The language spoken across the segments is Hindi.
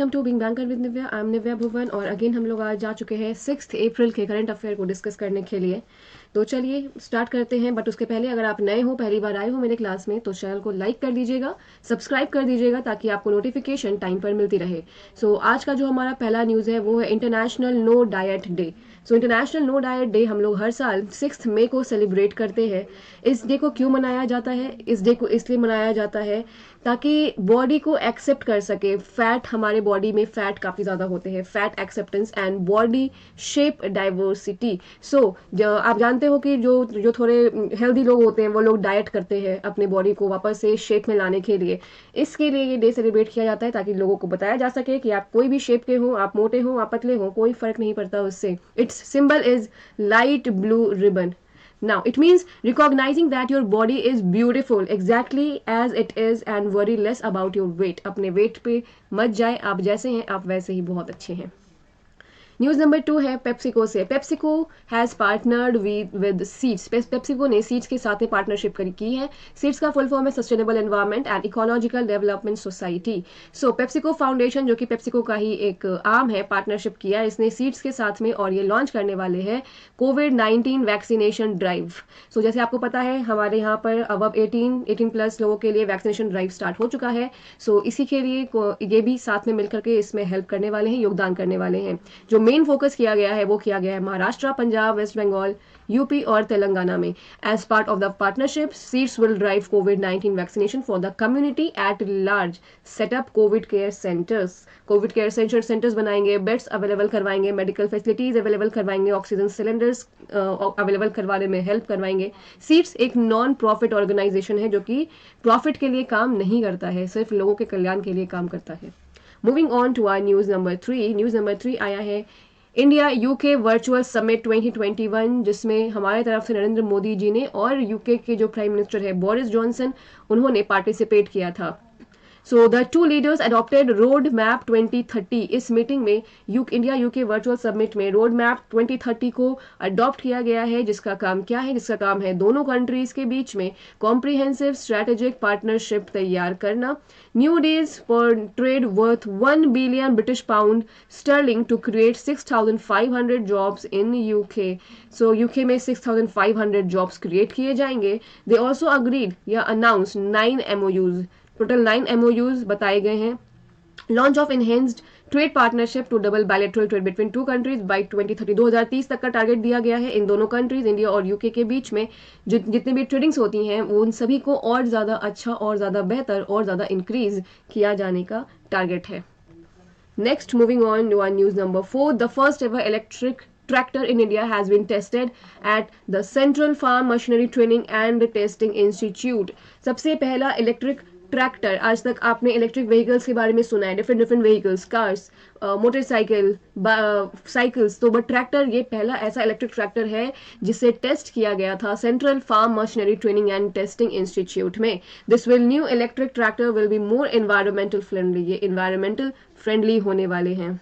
Welcome to being banker with Nivya. I am Nivya Bhuvan और अगेन हम लोग आज जा चुके हैं 6 अप्रैल के करंट अफेयर को डिस्कस करने के लिए। तो चलिए स्टार्ट करते हैं, बट उसके पहले अगर आप नए हो, पहली बार आए हो मेरे क्लास में, तो चैनल को लाइक कर दीजिएगा, सब्सक्राइब कर दीजिएगा ताकि आपको नोटिफिकेशन टाइम पर मिलती रहे। सो आज का जो हमारा पहला न्यूज़ है वो है international no diet day. So international no diet day हम लोग हर साल 6 मई को सेलिब्रेट करते हैं। इस डे को क्यों मनाया जाता है? इस डे को इसलिए मनाया जाता है ताकि बॉडी को एक्सेप्ट कर सके। फैट, हमारे बॉडी में फैट काफ़ी ज़्यादा होते हैं, fat acceptance and body shape diversity. So आप जानते हो कि जो जो थोड़े हेल्दी लोग होते हैं वो लोग डाइट करते हैं अपने बॉडी को वापस से शेप में लाने के लिए। इसके लिए ये डे सेलिब्रेट किया जाता है ताकि लोगों को बताया जा सके कि आप कोई भी शेप के हो, आप मोटे हो, आप पतले हो, कोई फर्क नहीं पड़ता उससे। It's symbol is light blue ribbon. Now, it means recognizing that your body is beautiful exactly as it is and worry less about your weight. अपने weight पे मत जाए, आप जैसे हैं आप वैसे ही बहुत अच्छे हैं। न्यूज़ नंबर 2 है पेप्सिको से। PepsiCo has partnered with seeds. PepsiCo ने सीड्स के साथ पार्टनरशिप की है। सीड्स का फुल फॉर्म है sustainable environment and ecological development society. So PepsiCo foundation, जो कि पेप्सिको का ही एक आर्म है, पार्टनरशिप किया है इसने सीड्स के साथ में, और ये लॉन्च करने वाले हैं कोविड-19 वैक्सीनेशन ड्राइव। सो जैसे आपको पता है हमारे यहाँ पर अब 18 प्लस लोगों के लिए वैक्सीनेशन ड्राइव स्टार्ट हो चुका है। सो इसी के लिए ये भी साथ में मिलकर के इसमें हेल्प करने वाले हैं, योगदान करने वाले हैं। जो मेन फोकस किया गया है वो किया गया है महाराष्ट्र, पंजाब, वेस्ट बंगाल, यूपी और तेलंगाना में। As part of the partnership, seeds will drive कोविड-19 vaccination for the community at large, setup COVID care centres. COVID care centres बनाएंगे, बेड्स अवेलेबल करवाएंगे, मेडिकल फैसिलिटीज अवेलेबल करवाएंगे, ऑक्सीजन सिलेंडर्स अवेलेबल करवाने में हेल्प करवाएंगे। सीड्स एक नॉन प्रॉफिट ऑर्गेनाइजेशन है जो कि प्रॉफिट के लिए काम नहीं करता है, सिर्फ लोगों के कल्याण के लिए काम करता है। Moving on to our news number 3। News number 3 आया है इंडिया यूके वर्चुअल समिट 2021, जिसमें हमारे तरफ से नरेंद्र मोदी जी ने और यूके के जो प्राइम मिनिस्टर है बोरिस जॉनसन, उन्होंने पार्टिसिपेट किया था। So the two leaders adopted road map 2030। इस मीटिंग में इंडिया यूके वर्चुअल समिट में रोड मैप 2030 को अडॉप्ट किया गया है, जिसका काम क्या है? जिसका काम है दोनों कंट्रीज के बीच में कॉम्प्रिहेंसिव स्ट्रेटेजिक पार्टनरशिप तैयार करना। New deals for trade worth 1 billion British pound sterling to create 6,500 jobs in UK. So UK में 6,500 जॉब्स क्रिएट किए जाएंगे। दे ऑल्सो अग्रीड या अनाउंस 9 MOUs, टोटल 9 MOUs बताए गए हैं। Launch of enhanced trade partnership to double bilateral trade between two countries by 2030। 2030 तक का टारगेट दिया गया है इन दोनों कंट्रीज, इंडिया और यूके के बीच में जितनी भी ट्रेडिंग्स होती हैं वो उन सभी को और ज़्यादा अच्छा और ज़्यादा बेहतर और ज़्यादा इंक्रीज किया जाने का टारगेट है। Next, moving on to our news number 4. The first ever electric tractor in India has been tested at the Central Farm Machinery Training and Testing Institute. सबसे पहला इलेक्ट्रिक ट्रैक्टर, आज तक आपने इलेक्ट्रिक व्हीकल्स के बारे में सुना है, different vehicles, cars, motorcycle, cycles, तो बट ट्रैक्टर ये पहला ऐसा इलेक्ट्रिक ट्रैक्टर है जिसे टेस्ट किया गया था central farm machinery training and testing institute में। This new electric tractor will be more environmental friendly. ये एनवायरमेंटल फ्रेंडली होने वाले हैं।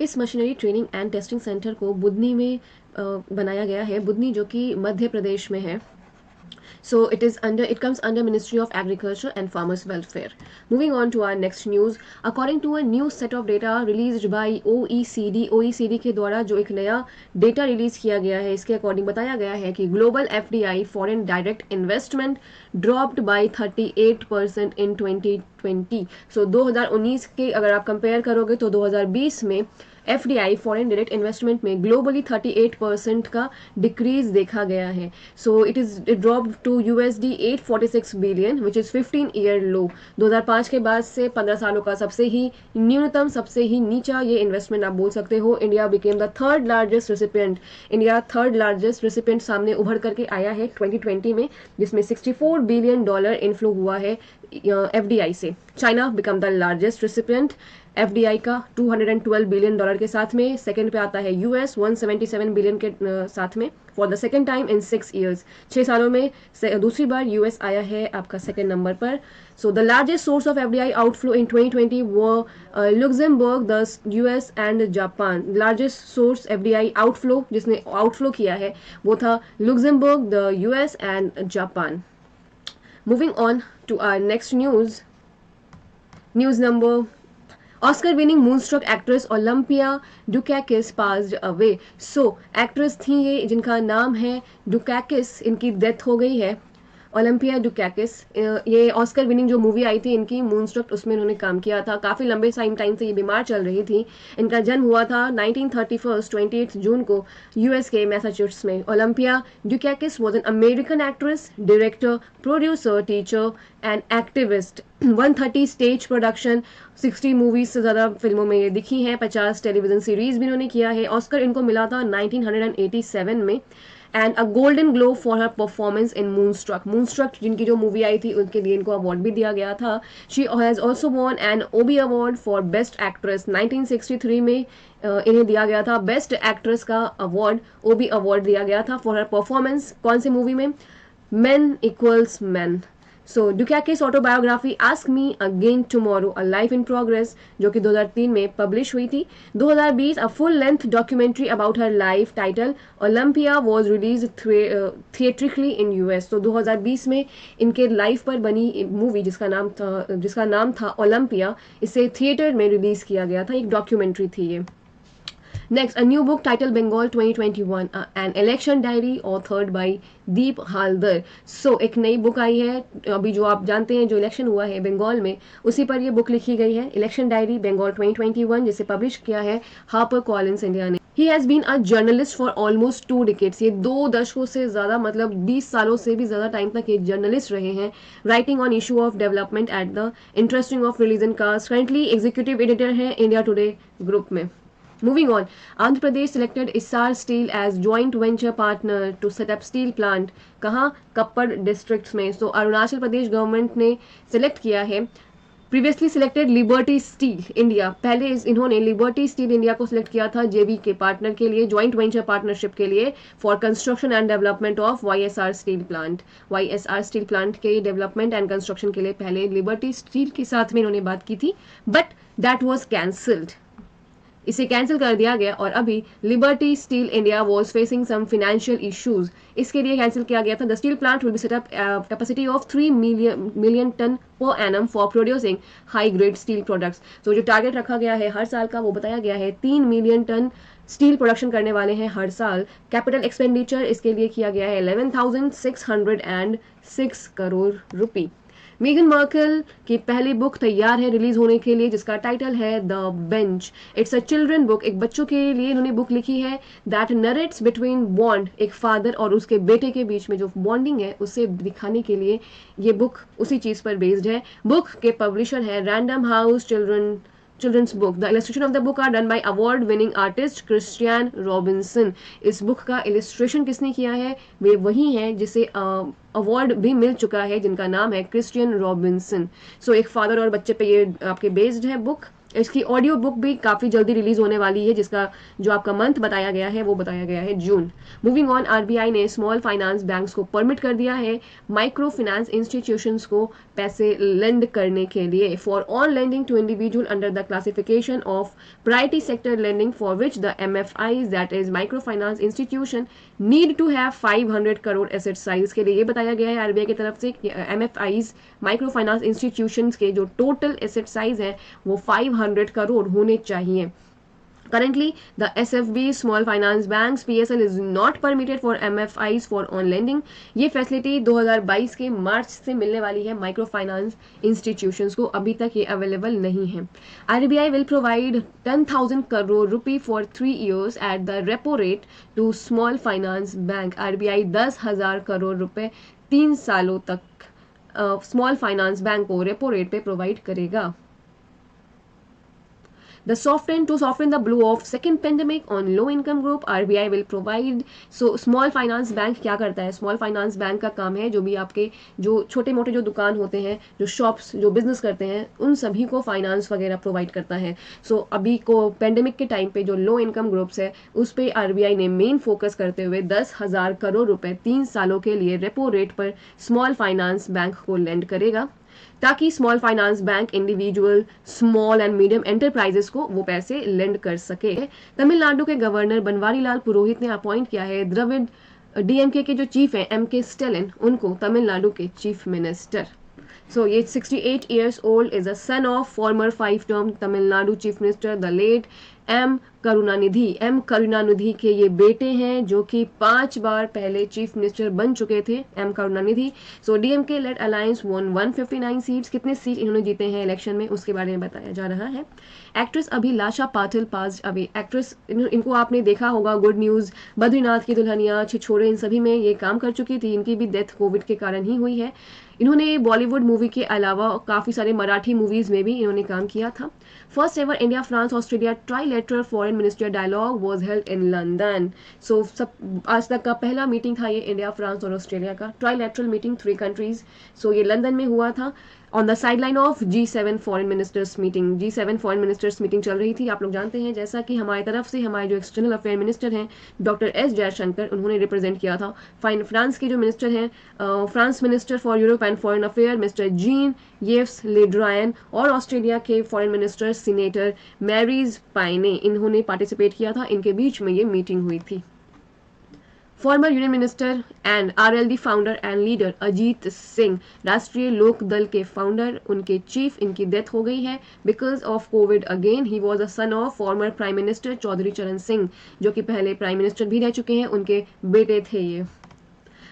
इस machinery training and testing centre को बुधनी में बनाया गया है, बुधनी जो कि मध्य प्रदेश में है। So it comes under Ministry of Agriculture and Farmers Welfare. Moving on to our next news. According to a new set of data released by OECD के द्वारा जो एक नया डेटा रिलीज किया गया है, इसके अकॉर्डिंग बताया गया है कि global FDI foreign direct investment dropped by 38% in 2020। So 2019 के अगर आप कंपेयर करोगे तो 2020 में FDI फॉरेन डायरेक्ट इन्वेस्टमेंट में ग्लोबली 38% का डिक्रीज देखा गया है। So it dropped to USD 846 billion which is 15 year low. 2005 के बाद से 15 सालों का सबसे ही न्यूनतम, सबसे ही नीचा ये इन्वेस्टमेंट आप बोल सकते हो। India became the third largest recipient. India third largest recipient सामने उभर करके आया है 2020 में, जिसमें $64 बिलियन इनफ्लो हुआ है FDI से। China become the largest recipient FDI का 212 बिलियन डॉलर के साथ में। सेकंड पे आता है US 177 बिलियन के साथ में for the second time in 6 years. 6 सालों में दूसरी बार US आया है आपका सेकंड नंबर पर। So the largest source of FDI outflow in 2020 वो Luxembourg, the US and Japan. Largest source FDI outflow जिसने आउटफ्लो किया है वो था Luxembourg, the US and Japan. Moving on to our next news, news number Oscar winning Moonstruck actress Olympia Dukakis passed away. So actress थी ये जिनका नाम है डुकैकिस, इनकी डेथ हो गई है। ओलंपिया डुकैकिस, ये ऑस्कर विनिंग जो मूवी आई थी इनकी मूनस्ट्रक, उसमें उन्होंने काम किया था। काफ़ी लंबे टाइम से ये बीमार चल रही थी। इनका जन्म हुआ था 1931 28 जून को यूएस के मैसाचुसेट्स में। Olympia Dukakis was an American actress, director, producer, teacher and activist. 130 stage production, 60 movies से ज़्यादा फिल्मों में ये दिखी हैं, 50 टेलीविजन सीरीज भी इन्होंने किया है। ऑस्कर इनको मिला था 1987 में, and a golden globe for her performance in Moonstruck. Moonstruck जिनकी जो मूवी आई थी उनके लिए इनको अवार्ड भी दिया गया था। She has also won an Obie award for best actress 1963 में। इन्हें दिया गया था बेस्ट एक्ट्रेस का अवार्ड, ओबी अवार्ड दिया गया था फॉर हर परफॉर्मेंस। कौन सी मूवी में? Man equals man. So Dukakis autobiography ask me again tomorrow a life in progress, जो कि 2003 में पब्लिश हुई थी। 2020 a full length documentary about her life title Olympia was release theatrically in US. तो 2020 में इनके लाइफ पर बनी मूवी जिसका नाम था ओलंपिया, इसे थिएटर में रिलीज किया गया था। एक डॉक्यूमेंट्री थी ये। Next, a new book titled Bengal 2021, an election diary authored by दीप हालदर। सो एक नई बुक आई है, अभी जो आप जानते हैं जो इलेक्शन हुआ है बंगाल में, उसी पर ये बुक लिखी गई है, इलेक्शन डायरी बंगाल 2021, जिसे पब्लिश किया है हार्पर कॉलिंस इंडिया ने। He has been a journalist for almost 2 decades, ये 2 दशकों से ज़्यादा, मतलब 20 सालों से भी ज़्यादा टाइम तक ये जर्नलिस्ट रहे हैं। Writing on issue of development at the interesting of religion caste. Currently executive editor हैं इंडिया टुडे ग्रुप में। Moving on, Andhra Pradesh selected Essar Steel as joint venture partner to set up steel plant. कहाँ? कप्पड़ डिस्ट्रिक्ट्स में। सो अरुणाचल प्रदेश गवर्नमेंट ने सिलेक्ट किया है। Previously selected liberty Steel India, पहले इन्होंने लिबर्टी स्टील इंडिया को सिलेक्ट किया था जेवी के पार्टनर के लिए, ज्वाइंट वेंचर पार्टनरशिप के लिए, for construction and development of YSR steel plant. YSR steel plant के डेवलपमेंट एंड कंस्ट्रक्शन के लिए पहले लिबर्टी स्टील के साथ में इन्होंने बात की थी, बट दैट वॉज कैंसल्ड। इसे कैंसिल कर दिया गया और अभी Liberty Steel India was facing some financial issues, इसके लिए कैंसिल किया गया था। The steel plant will be set up capacity of 3 million tonne per annum for producing high grade steel products. तो जो टारगेट रखा गया है हर साल का, वो बताया गया है 3 मिलियन टन स्टील प्रोडक्शन करने वाले हैं हर साल। कैपिटल एक्सपेंडिचर इसके लिए किया गया है 11,606 करोड़ रुपए। मेगन मार्कल की पहली बुक तैयार है रिलीज होने के लिए, जिसका टाइटल है the bench. It's a children book, एक बच्चों के लिए इन्होंने बुक लिखी है दैट नरेट्स बिटवीन बॉन्ड, एक फादर और उसके बेटे के बीच में जो बॉन्डिंग है उसे दिखाने के लिए ये बुक उसी चीज पर बेस्ड है। बुक के पब्लिशर है Random House children's book. The illustration of the book are done by award winning artist Christian Robinson. इस बुक का इलस्ट्रेशन किसने किया है? वे वही हैं जिसे अवार्ड भी मिल चुका है, जिनका नाम है क्रिस्टियन रॉबिन्सन। सो एक फादर और बच्चे पे ये आपके बेस्ड है बुक। इसकी ऑडियो बुक भी काफ़ी जल्दी रिलीज होने वाली है, जिसका जो आपका मंथ बताया गया है वो बताया गया है जून। मूविंग ऑन, आरबीआई ने स्मॉल फाइनेंस बैंक्स को परमिट कर दिया है माइक्रो फाइनेंस इंस्टीट्यूशंस को पैसे लेंड करने के लिए, for on lending to individual under the classification of priority sector lending, for which the MFIs that is micro finance institution need to have 500 crore asset size. के लिए ये बताया गया है आरबीआई की तरफ से एमएफआईज माइक्रो फाइनेंस इंस्टीट्यूशंस के जो टोटल एसेट साइज है वो 500 करोड़ होने चाहिए। Currently, the SFB Small Finance Banks PSL is not permitted for MFIs for on lending. ये फैसिलिटी 2022 के मार्च से मिलने वाली है माइक्रो फाइनेंस इंस्टीट्यूशंस को, अभी तक ये अवेलेबल नहीं है। RBI will provide 10,000 करोड़ रुपए for 3 years at the repo rate to small finance bank. RBI 10,000 crore रुपए 3 सालों तक स्मॉल फाइनेंस बैंक को रेपो रेट पे प्रोवाइड करेगा। To soften the blow of second pandemic on low income group, RBI will provide. So small finance bank क्या करता है? Small finance bank का काम है जो भी आपके जो छोटे मोटे जो दुकान होते हैं, जो शॉप्स जो बिजनेस करते हैं, उन सभी को फाइनेंस वगैरह प्रोवाइड करता है। सो अभी को पेंडेमिक के टाइम पे जो लो इनकम ग्रुप्स है उस पे RBI ने मेन फोकस करते हुए 10,000 करोड़ रुपए 3 सालों के लिए रेपो रेट पर स्मॉल फाइनेंस बैंक को लेंड करेगा, ताकि small finance bank individual small and medium enterprises को वो पैसे लेंड कर सके। तमिलनाडु के गवर्नर बनवारी लाल पुरोहित ने अपॉइंट किया है द्रविड़ डीएमके के जो चीफ हैं MK स्टालिन, उनको तमिलनाडु के चीफ मिनिस्टर। So ये 68 years old is a son of former 5-term Tamil Nadu Chief Minister the late M Karunanidhi के ये बेटे हैं जो कि 5 बार पहले चीफ मिनिस्टर बन चुके थे, M Karunanidhi. So DMK led alliance won 159 seats. कितने सीट इन्होंने जीते हैं इलेक्शन में उसके बारे में बताया जा रहा है। एक्ट्रेस अभिलाषा पाटिल पास्ड अवे। एक्ट्रेस इनको आपने देखा होगा गुड न्यूज़, बद्रीनाथ की दुल्हनिया, छिछोरे, इन सभी में ये काम कर चुकी थी। इनकी भी डेथ कोविड के कारण ही हुई है। इन्होंने बॉलीवुड मूवी के अलावा काफ़ी सारे मराठी मूवीज़ में भी इन्होंने काम किया था। First ever India France Australia trilateral foreign minister dialogue was held in London. So सब आज तक का पहला मीटिंग था ये इंडिया फ्रांस और ऑस्ट्रेलिया का ट्राइलेटरल मीटिंग 3 कंट्रीज। सो ये लंदन में हुआ था on the sideline of G7 foreign ministers meeting. G7 foreign ministers meeting चल रही थी। आप लोग जानते हैं जैसा कि हमारी तरफ से हमारे जो एक्सटर्नल अफेयर मिनिस्टर हैं डॉक्टर एस जयशंकर, उन्होंने रिप्रेजेंट किया था। फ्रांस के जो मिनिस्टर हैं France minister for Europe and foreign affair mister Jean Yves Le Drian, और ऑस्ट्रेलिया के फॉरेन मिनिस्टर सीनेटर मैरीज पाइने, इन्होंने पार्टिसिपेट किया था। इनके बीच में ये मीटिंग हुई थी। Former union minister and RLD founder and leader Ajit Singh, राष्ट्रीय लोक दल के फाउंडर, उनके चीफ, इनकी डेथ हो गई है because of COVID again. He was a son of former prime minister Chaudhary Charan Singh, जो कि पहले प्राइम मिनिस्टर भी रह चुके हैं, उनके बेटे थे ये।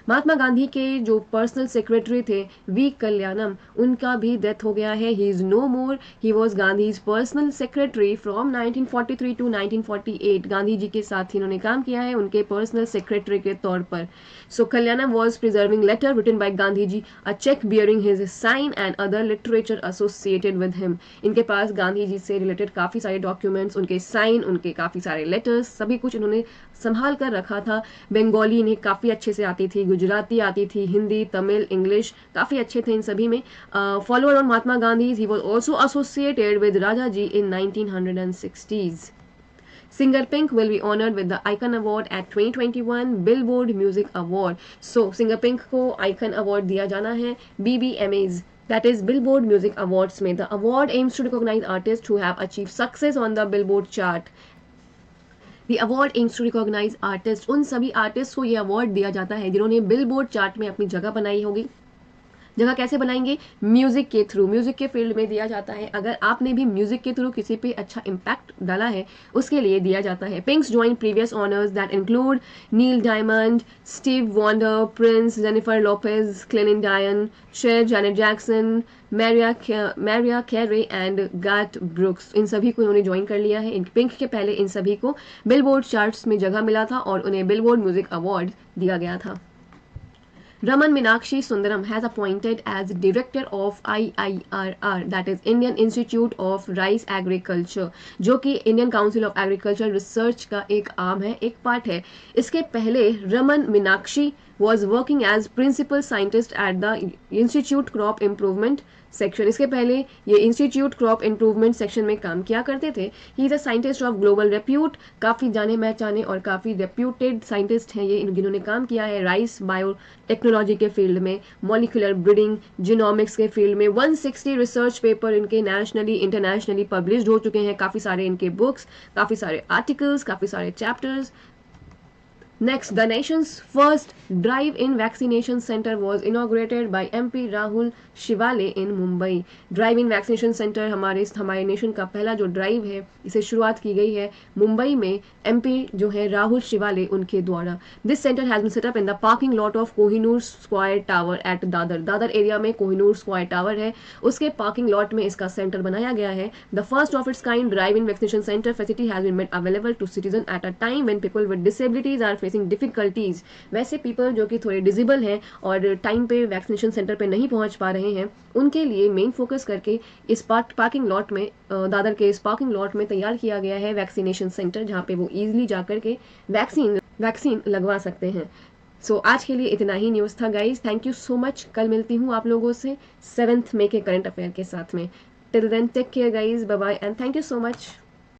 महात्मा गांधी के जो पर्सनल सेक्रेटरी थे वी कल्याणम, उनका भी डेथ हो गया है। He is no more. He was Gandhi's personal secretary from 1943 to 1948। Gandhi ji के साथ इन्होंने काम किया है उनके पर्सनल सेक्रेटरी के तौर पर। So Kalyanam was preserving letter written by Gandhi ji, a cheque bearing his sign and other literature associated with him. इनके पास गांधी जी से रिलेटेड काफ़ी सारे डॉक्यूमेंट्स, उनके साइन, उनके काफ़ी सारे लेटर्स, सभी कुछ इन्होंने संभाल कर रखा था। बंगाली इन्हें काफ़ी अच्छे से आती थी, गुजराती आती थी, हिंदी, तमिल, इंग्लिश काफ़ी अच्छे थे इन सभी में। Follower on Mahatma Gandhi, he was also associated with Raja ji in 1960s। Singer Pink will be honored with the Icon Award at 2021 Billboard Music Award. So Singer Pink को Icon Award दिया जाना है BBMAs, that is Billboard Music Awards में। The award aims to recognize artists who have achieved success on the Billboard chart. The award aims to recognize artists, उन सभी आर्टिस्ट को ये अवार्ड दिया जाता है जिन्होंने बिलबोर्ड चार्ट में अपनी जगह बनाई होगी। जगह कैसे बनाएंगे? म्यूजिक के थ्रू, म्यूजिक के फील्ड में दिया जाता है। अगर आपने भी म्यूजिक के थ्रू किसी पे अच्छा इम्पैक्ट डाला है उसके लिए दिया जाता है। Pink's join previous honours that include Neil Diamond, Stevie Wonder, Prince, Jennifer Lopez, Celine Dion, Cher, Janet Jackson, Mariah Carey and Garth Brooks, इन सभी को इन्होंने ज्वाइन कर लिया है। पिंक के पहले इन सभी को बिलबोर्ड चार्ट्स में जगह मिला था और उन्हें बिलबोर्ड म्यूजिक अवार्ड दिया गया था। Raman Meenakshi Sundaram has appointed as director of IIRR, that is Indian Institute of Rice Agriculture, जो कि Indian Council of Agriculture Research का एक आर्म है, एक पार्ट है। इसके पहले Raman Meenakshi was working as principal scientist at the Institute Crop Improvement section. इसके पहले ये इंस्टीट्यूट क्रॉप इम्प्रूवमेंट सेक्शन में काम किया करते थे। He is a scientist of global repute, काफ़ी जाने पहचाने और काफ़ी रेप्यूटेड साइंटिस्ट हैं ये, जिन्होंने काम किया है राइस बायोटेक्नोलॉजी के फील्ड में, मॉलिक्यूलर ब्रीडिंग, जीनोमिक्स के फील्ड में। 160 रिसर्च पेपर इनके नेशनली इंटरनेशनली पब्लिश्ड हो चुके हैं, काफ़ी सारे इनके बुक्स, काफ़ी सारे आर्टिकल्स, काफ़ी सारे chapters. Next, the nation's first drive-in vaccination center was inaugurated by MP Rahul Shivale in Mumbai. Drive-in vaccination center हमारे नेशन का पहला जो ड्राइव है, इसे शुरुआत की गई है मुंबई में MP जो है राहुल शिवाले उनके द्वारा। This center has been set up in the parking lot of Kohinoor square tower at Dadar area में कोहिनूर स्क्वायर टावर है, उसके पार्किंग लॉट में इसका सेंटर बनाया गया है। The first of its kind drive-in vaccination center facility has been made available to citizens at a time when people with disabilities are facing difficulties. वैसे पीपल जो कि थोड़े डिजेबल हैं और टाइम पे वैक्सीनेशन सेंटर पे नहीं पहुंच पा रहे हैं, उनके लिए मेन फोकस करके इस पार्किंग लॉट में, दादर के इस पार्किंग लॉट में तैयार किया गया है वैक्सीनेशन सेंटर, जहां पे वो ईजिली जा करके वैक्सीन लगवा सकते हैं। सो आज के लिए इतना ही न्यूज़ था guys. Thank you so much. कल मिलती हूँ आप लोगों से 7 मई के करंट अफेयर के साथ में। Till then take care guys, bye bye and thank you so much.